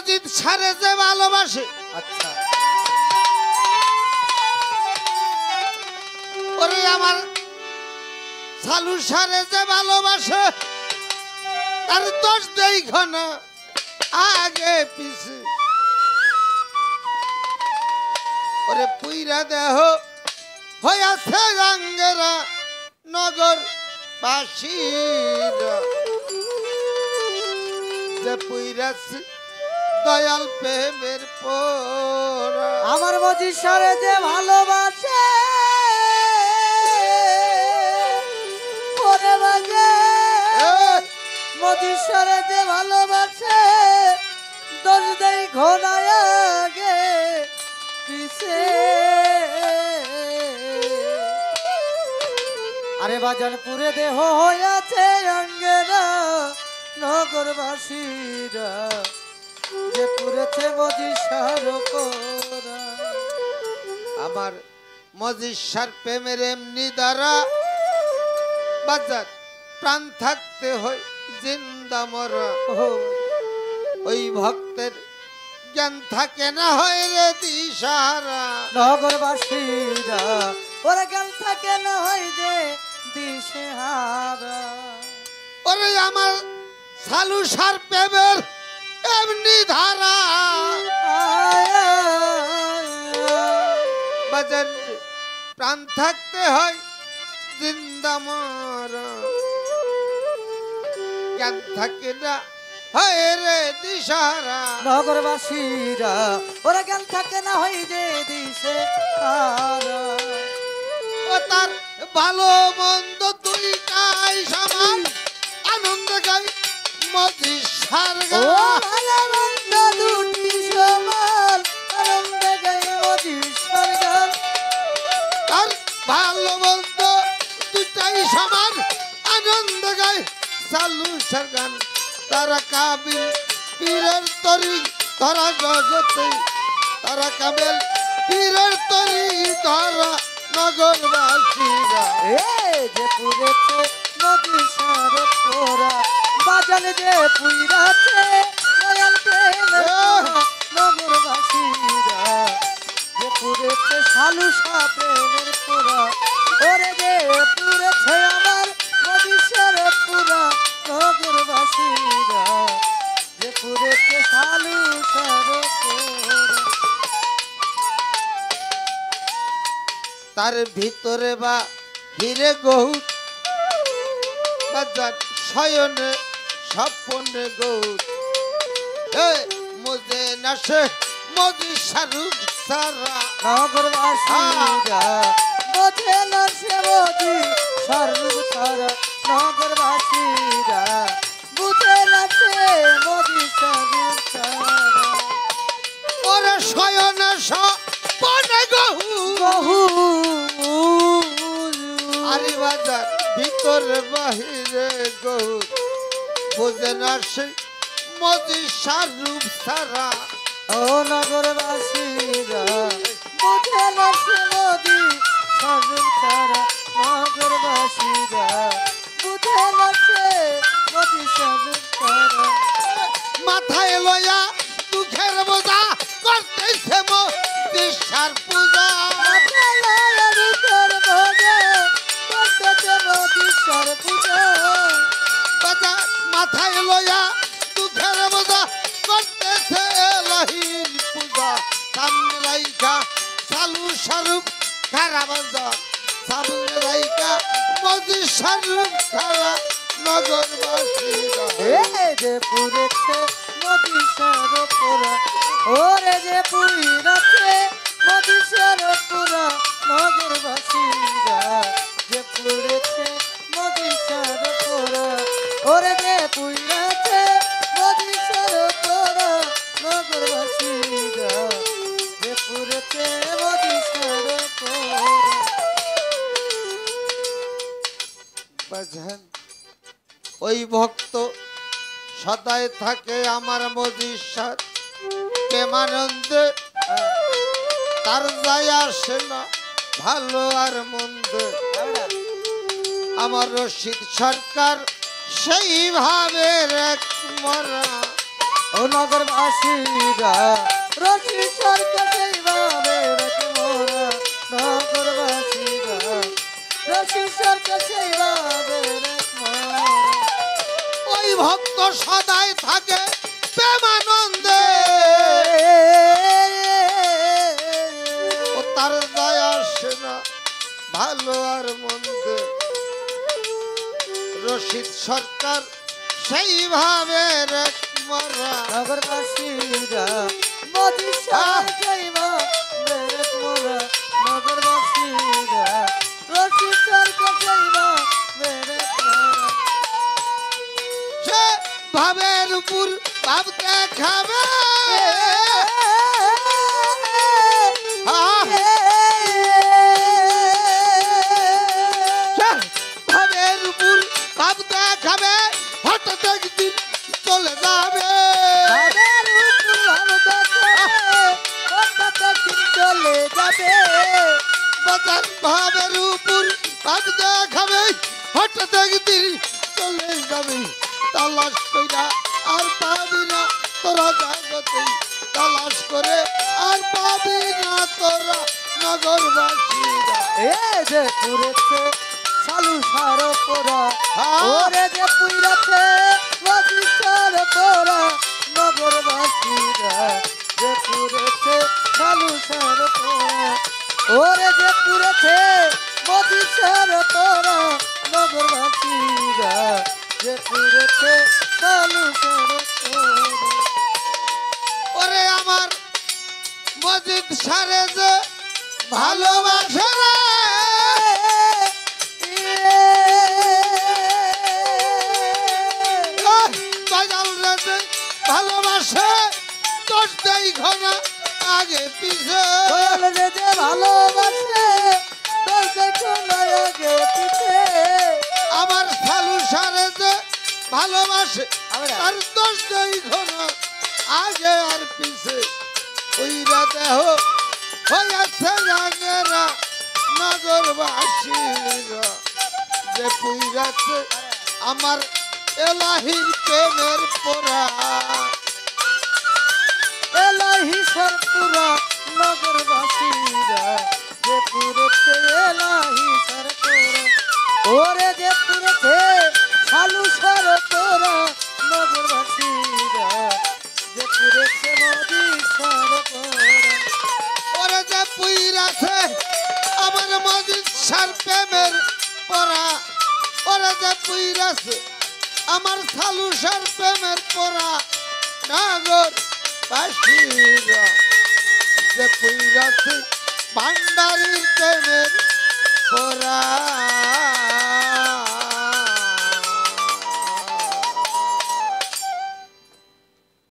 মজিদ সারে যে ভালোবাসে, আচ্ছা ওরে আমার সালু সারে যে ভালোবাসে, তার দোষ দেই ঘন আগে পিছে। ওরে পুইরা দেহ হইয়াছে রঙ্গেরা নগর বাসীরা, যে পুইরাছে দয়াল প্রেমের পোরা। আমার মজিদ সারে যে ভালোবাসে ওরে বাজে, মজিদ সারে যে ভালোবাসে দোষ দেই ঘনায় আগে পিছে। আরে বাজান পুরে দেহ হইয়াছে অঙ্গেরা নগরবাসীরা, যে পুরেছে মজিদ সার কোরা। আমার মজিষার প্রেমের এমনি দ্বারা বাজার প্রাণ থাকতে হয় জিন্দা মরা। ওই ভক্তের জ্ঞান থাকে না হয় রে দিশাহারা। নগরবাসীরা ওরা জ্ঞান থাকে না হয় যে দিশেহারা। ওরে আমার সালু সার প্রেমের এমনি ধারা বাজার প্রাণ থাকতে হয় জিন্দা মরা। জ্ঞান থাকে না হয় রে দিশাহারা। নগরবাসীরা ওরা জ্ঞান থাকে না হয় যে দিশেহারা। ও তার ভালো মন্দ দুইটাই সমান, আনন্দ গাই মজিষার ও গান। ভালো মন্দ দুটি সমান, আনন্দ গাই মজিষার গান। তার ভালো মন্দ দুইটাই সমান, আনন্দ গাই সালু সার গান। তারা কাবিল পীরের তরি ধরা জগতে, তারা কাবিল পীরের তরি ধরা নগরবাসীরা। যে পুরেছে মজিষার কোরা, বাজান যে পুইরাছে দয়াল প্রেমের পোরা। নগরবাসীরা যে পুরেছে সালু সা প্রেমের পোরা, ওরে যে পুরেছে আমার মজিষার পুরা। নগরবাসীরা যে পুরেছে সালু সার পোরা। তার ভিতরে বা হিরে গৌর বাজার শয়নে স্বপনে গৌর। মুজে নাশে মজি শাহরুখ সারা। নগরবাসীরা বোঝে না সে মজি সারুক তারা। নগরবাসীরা বুঝে না সে মজি সারুক তারা। ওরে শয়নে স্বপনে গৌর। বহু আরে বাজার ভিতরে বাহিরে গৌর, বুঝে না সে মজি শাহরুখ সারা। ও নগরবাসীরা বুঝে না সে মজি সারুক তারা। নগরবাসীরা বুঝে না সে মজি সারুক তারা। মাথায় লয়া দুঃখের বোঝা করতেছে মজিষার পূজা। মাথায় লয়া দুঃখের বোঝা করতেছে লহির পূজা। সামনে রাইখা সালু স্বরূপ খারা বাজার, সামনে রাইখা মজিষার খারা নগরবাসীরা। যে পুরেছে মজিষার পোরা, ওরে যে পুইরাছে মজিষার পোরা। নগরবাসীরা যে পুরেছে মজিষার পোরা, ওরে যে পুইরাছে মজিষার পোরা। নগরবাসীরা যে পুরেছে মজিষার পোরা। বাজান ওই ভক্ত সদাই থাকে আমার মজিষার প্রেমানন্দে। তার যায় আসে না ভালো আর মন্দ। আমার রশিদ সরকার সেইভাবে এক মরা। ও ও নগরবাসীরা রশি সরকার সেইভাবে রেখে মোরা নগরবাসীরা রশি সরকার সেইভাবে রেখে মোরা ওই ভক্ত সদাই থাকে প্রেমানন্দে ও তার দয়া আসে না ভালো আর মন্দে রশিদ সরকার সেইভাবে রেখ মরা নগরবাসীরা মোদি সরকার সেইভাবে রেখে মোরা নগরবাসীরা রশি সরকার সেইভাবে রেখে মোরা সে ভাবের উপর ভাব দেখাবে ভাবের উপর ভাব দেখাবে হঠাৎ একদিন চলে যাবে চলে যাবে বাজার ভাবের উপর ভাব দেখাবে হঠাৎ একদিন চলে যাবে তালাশ কইরা আর পাবি না তোরা জগতে তালাশ করে আর পাবি না তোরা নগরবাসীরা এ যে পুরেছে সালু সার পোড়া ওরে যে পুইরাছে মজি সার পোড়া নগরবাসীরা যে পুরেছে সালু সার পোড়া ওরে যে পুরেছে মজি সার পোড়া নগরবাসীরা যে পুরেছে সালু সার পোড়া ওরে আমার মজিদ সারে যে ভালোবাসে রে বাজাল রে যে ভালোবাসে দোষ দেই ঘনা আগে পিছে যে ভালোবাসে তোর দেখো আগে পিছে আমার সালু সারে যে ভালোবাসে আমরা আর দোষ দেই ঘনা আগে আর পিছে ওইরা দেহ হইয়াছে রাঙেরা নগরবাসীরা যে পুইরাছে আমার এলাহির প্রেমের পোড়া এলাহি সরপুরা নগরবাসীরা যে পুরেছে এলাহি সরপুরা ওরে যে পুরেছে সালু সরপুরা নগরবাসীরা যে পুরেছে মোদি সরপুরা ওরে যে পুইরাছে আমার মজিদ সার প্রেমের পোড়া ওরে যে পুইরাছে আমার সালু সার প্রেমের পোড়া নগরবাসীরা যে পুইরাছে ভান্ডারির প্রেমের পোড়া